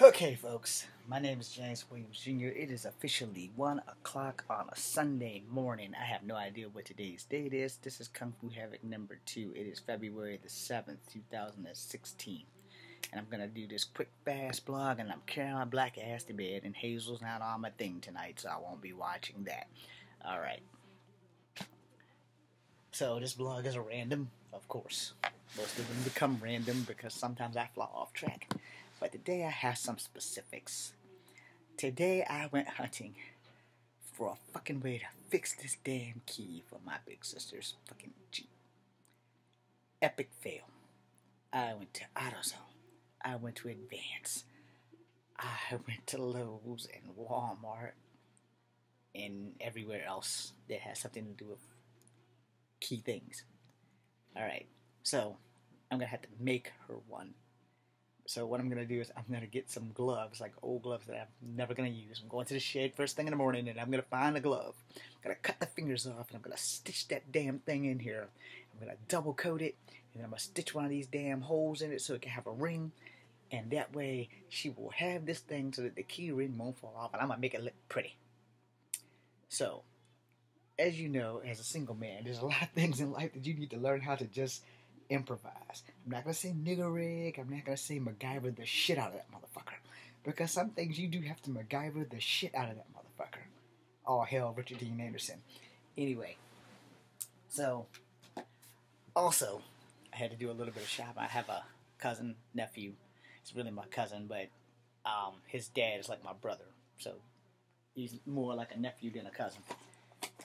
Okay, folks, my name is James Williams Jr. It is officially 1 o'clock on a Sunday morning. I have no idea what today's date is. This is Kung Fu Havoc number 2. It is February the 7th, 2016. And I'm going to do this quick, fast blog, and I'm carrying my black ass to bed, and Hazel's not on my thing tonight, so I won't be watching that. Alright. So, this blog is a random, of course. Most of them become random because sometimes I fly off track. But today I have some specifics. Today I went hunting for a fucking way to fix this damn key for my big sister's fucking Jeep. Epic fail. I went to AutoZone. I went to Advance. I went to Lowe's and Walmart and everywhere else that has something to do with key things. Alright, so I'm going to have to make her one. So what I'm going to do is I'm going to get some gloves, like old gloves that I'm never going to use. I'm going to the shed first thing in the morning, and I'm going to find a glove. I'm going to cut the fingers off, and I'm going to stitch that damn thing in here. I'm going to double coat it, and I'm going to stitch one of these damn holes in it so it can have a ring. And that way, she will have this thing so that the key ring won't fall off, and I'm going to make it look pretty. So, as you know, as a single man, there's a lot of things in life that you need to learn how to just improvise. I'm not going to say nigger rig. I'm not going to say MacGyver the shit out of that motherfucker. Because some things you do have to MacGyver the shit out of that motherfucker. Oh, hell, Richard Dean Anderson. Anyway. So, also, I had to do a little bit of shopping. I have a cousin, nephew. It's really my cousin, but his dad is like my brother. So, he's more like a nephew than a cousin.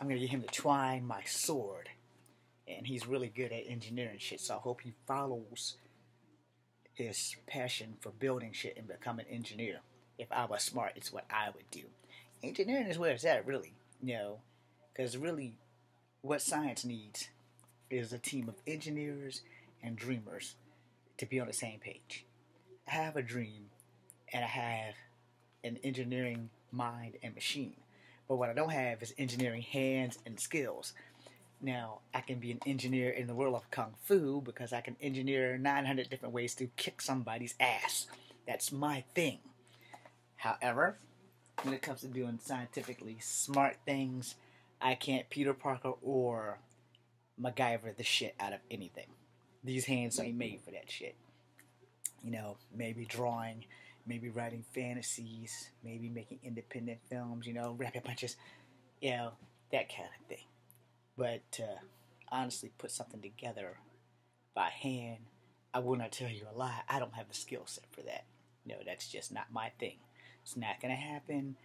I'm going to get him to twine my sword. And he's really good at engineering shit, so I hope he follows his passion for building shit and become an engineer. If I was smart, it's what I would do. Engineering is where it's at, really. You know, because really, what science needs is a team of engineers and dreamers to be on the same page. I have a dream, and I have an engineering mind and machine. But what I don't have is engineering hands and skills. Now, I can be an engineer in the world of Kung Fu because I can engineer 900 different ways to kick somebody's ass. That's my thing. However, when it comes to doing scientifically smart things, I can't Peter Parker or MacGyver the shit out of anything. These hands ain't made for that shit. You know, maybe drawing, maybe writing fantasies, maybe making independent films, you know, rapid punches, you know, that kind of thing. But honestly, put something together by hand, I will not tell you a lie. I don't have the skill set for that. No, that's just not my thing. It's not going to happen,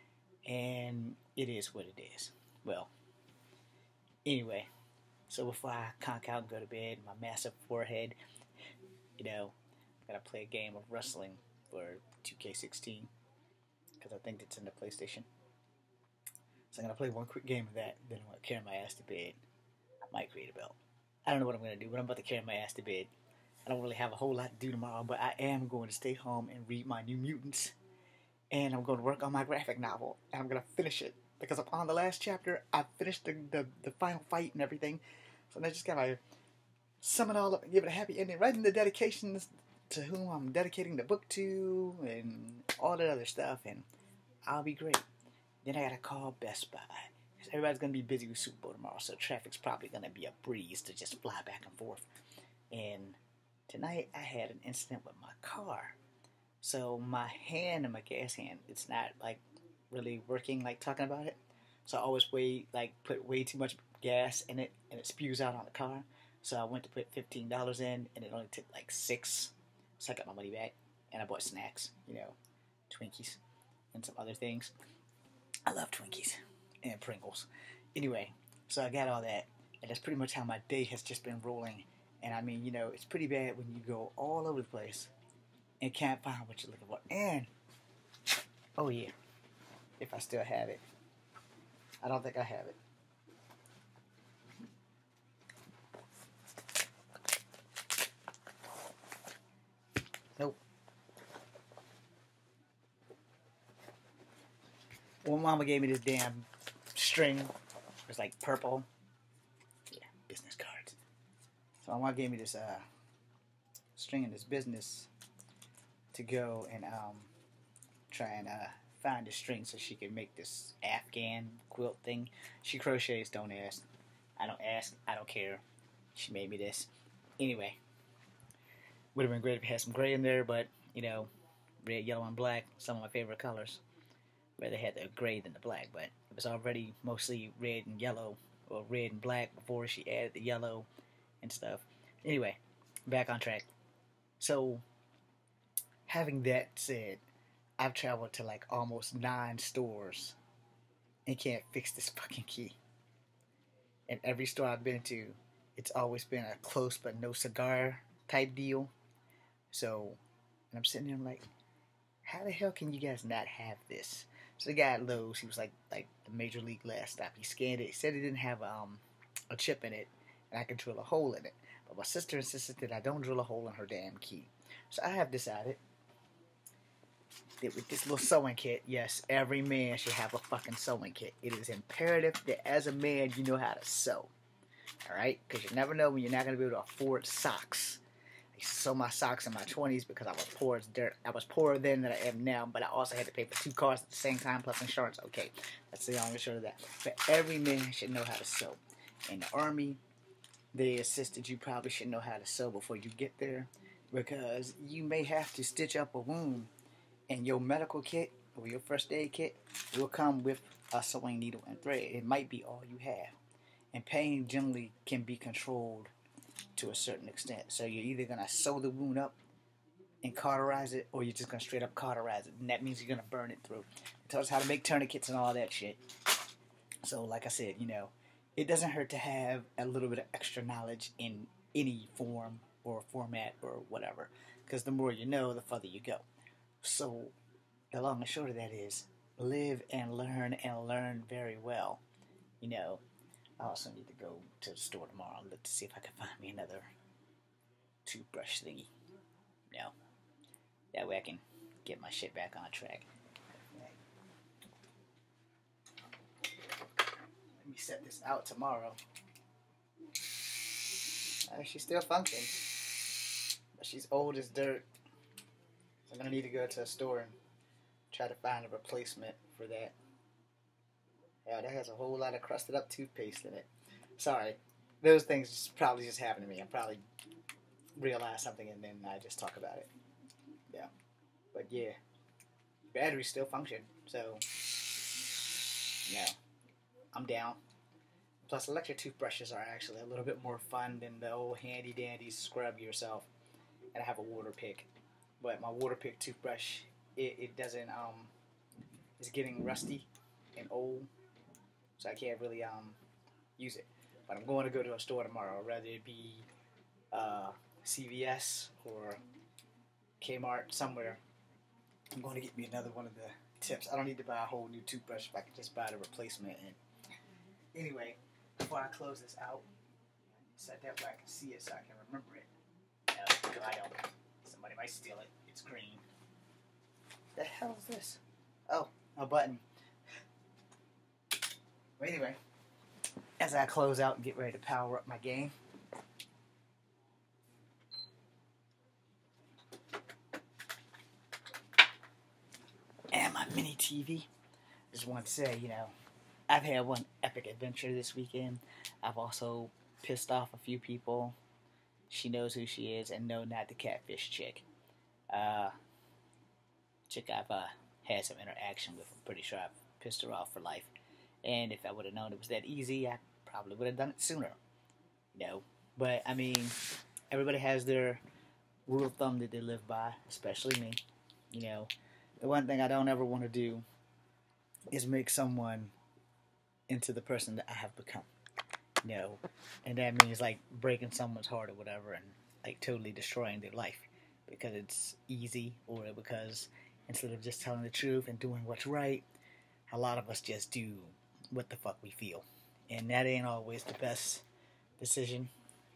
and it is what it is. Well, anyway, so before I conk out and go to bed, my massive forehead, you know, I got to play a game of wrestling for 2K16 because I think it's in the PlayStation. So I'm going to play one quick game of that, then I'm going to carry my ass to bed. I might create a belt. I don't know what I'm going to do, but I'm about to carry my ass to bed. I don't really have a whole lot to do tomorrow, but I am going to stay home and read my New Mutants. And I'm going to work on my graphic novel, and I'm going to finish it. Because upon the last chapter, I finished the final fight and everything. So I just got to sum it all up and give it a happy ending. Writing the dedications to whom I'm dedicating the book to, and all that other stuff, and I'll be great. Then I gotta call Best Buy. Because everybody's gonna be busy with Super Bowl tomorrow, so traffic's probably gonna be a breeze to just fly back and forth. And tonight I had an incident with my car. So my hand and my gas hand, it's not like really working, like talking about it. So I always put way too much gas in it, and it spews out on the car. So I went to put $15 in, and it only took like $6. So I got my money back, and I bought snacks, you know, Twinkies and some other things. I love Twinkies and Pringles. Anyway, so I got all that, and that's pretty much how my day has just been rolling. And I mean, you know, it's pretty bad when you go all over the place and can't find what you're looking for. And, oh yeah, if I still have it. I don't think I have it. Nope. Well, Mama gave me this damn string. It was like purple. Yeah, business cards. So my mom gave me this string in this business to go and trying to find a string so she can make this Afghan quilt thing. She crochets, don't ask. I don't ask, I don't care. She made me this. Anyway, would have been great if it had some gray in there, but, you know, red, yellow, and black, some of my favorite colors. Rather had the gray than the black, but it was already mostly red and yellow, or red and black before she added the yellow and stuff. Anyway, back on track. So, having that said, I've traveled to like almost 9 stores and can't fix this fucking key. And every store I've been to, it's always been a close but no cigar type deal. So, and I'm sitting there like, how the hell can you guys not have this? So the guy at Lowe's, he was like the Major League last stop. He scanned it. He said it didn't have a chip in it, and I could drill a hole in it. But my sister insisted that I don't drill a hole in her damn key. So I have decided that with this little sewing kit, yes, every man should have a fucking sewing kit. It is imperative that as a man, you know how to sew. Alright? Because you never know when you're not going to be able to afford socks. I used to sew my socks in my 20s because I was poor as dirt. I was poorer then than I am now, but I also had to pay for 2 cars at the same time plus insurance. Okay, that's the long and short of that. But every man should know how to sew. In the Army, they insisted you probably should know how to sew before you get there because you may have to stitch up a wound, and your medical kit or your first aid kit will come with a sewing needle and thread. It might be all you have. And pain generally can be controlled to a certain extent. So you're either going to sew the wound up and cauterize it, or you're just going to straight up cauterize it. And that means you're going to burn it through. It tells us how to make tourniquets and all that shit. So like I said, you know, it doesn't hurt to have a little bit of extra knowledge in any form or format or whatever. Because the more you know, the further you go. So the long and short of that is live and learn very well. You know, I also need to go to the store tomorrow and look to see if I can find me another toothbrush thingy. You know, that way I can get my shit back on track. Let me set this out tomorrow. She still functions, but she's old as dirt. So I'm gonna need to go to a store and try to find a replacement for that. Yeah, that has a whole lot of crusted up toothpaste in it. Sorry, those things probably just happen to me. I probably realize something and then I just talk about it. Yeah, but yeah, batteries still function, so yeah, I'm down. Plus, electric toothbrushes are actually a little bit more fun than the old handy dandy scrub yourself. And I have a water pick, but my water pick toothbrush, it doesn't it's getting rusty and old, so I can't really use it. But I'm going to go to a store tomorrow, whether it be CVS or Kmart, somewhere. I'm going to get me another one of the tips. I don't need to buy a whole new toothbrush if I can just buy the replacement. And anyway, before I close this out, set that where I can see it so I can remember it. No, I don't. Somebody might steal it. It's green. The hell is this? Oh, a button. But anyway, as I close out and get ready to power up my game, and my mini TV, just want to say, you know, I've had one epic adventure this weekend. I've also pissed off a few people. She knows who she is, and no, not the catfish chick. Chick I've had some interaction with. I'm pretty sure I've pissed her off for life. And if I would have known it was that easy, I probably would have done it sooner. You know, but I mean, everybody has their rule of thumb that they live by, especially me. You know, the one thing I don't ever want to do is make someone into the person that I have become. You know, and that means like breaking someone's heart or whatever, and like totally destroying their life because it's easy, or because instead of just telling the truth and doing what's right, a lot of us just do what the fuck we feel, and that ain't always the best decision,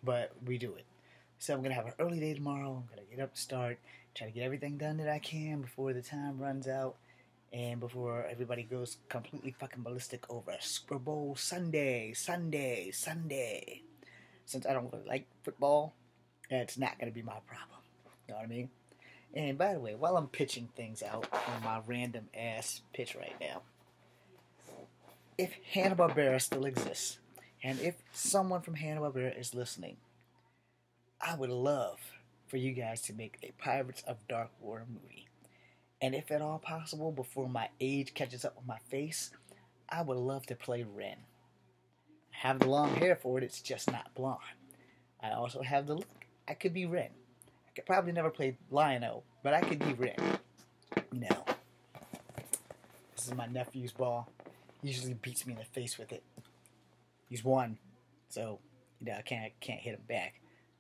but we do it. So I'm gonna have an early day tomorrow. I'm gonna get up to start, try to get everything done that I can before the time runs out. And before everybody goes completely fucking ballistic over Super Bowl Sunday. Since I don't really like football, it's not going to be my problem. You know what I mean? And by the way, while I'm pitching things out on my random ass pitch right now, if Hanna-Barbera still exists, and if someone from Hanna-Barbera is listening, I would love for you guys to make a Pirates of Dark Water movie. And if at all possible, before my age catches up with my face, I would love to play Ren. I have the long hair for it, it's just not blonde. I also have the look. I could be Ren. I could probably never play Lion-O, but I could be Ren. No. This is my nephew's ball. He usually beats me in the face with it. He's one, so I can't hit him back.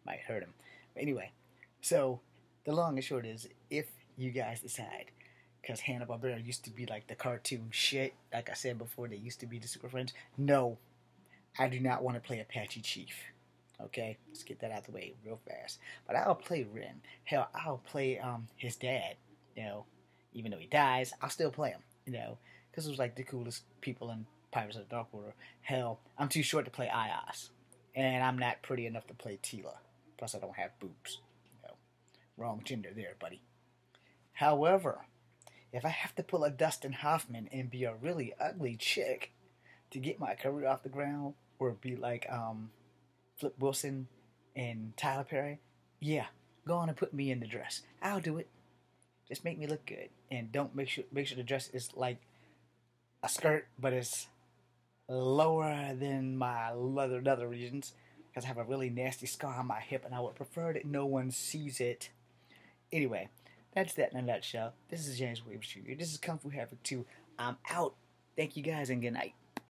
Might hurt him. But anyway, so the long and short is, if you guys decide, because Hanna-Barbera used to be like the cartoon shit, like I said before, they used to be the Super Friends. No, I do not want to play Apache Chief. Okay, let's get that out of the way real fast. But I'll play Ren. Hell, I'll play his dad. Even though he dies, I'll still play him. Because it was like the coolest people in Pirates of the Dark Water. Hell, I'm too short to play Ios, and I'm not pretty enough to play Tila. Plus, I don't have boobs. Wrong gender there, buddy. However, if I have to pull a Dustin Hoffman and be a really ugly chick to get my career off the ground, or be like Flip Wilson and Tyler Perry, yeah, go on and put me in the dress. I'll do it. Just make me look good, and don't make sure the dress is like a skirt, but it's lower than my nether regions, because I have a really nasty scar on my hip, and I would prefer that no one sees it. Anyway, that's that in a nutshell. This is James Williams Jr. This is Kung Fu Havoc 2. I'm out. Thank you guys, and good night.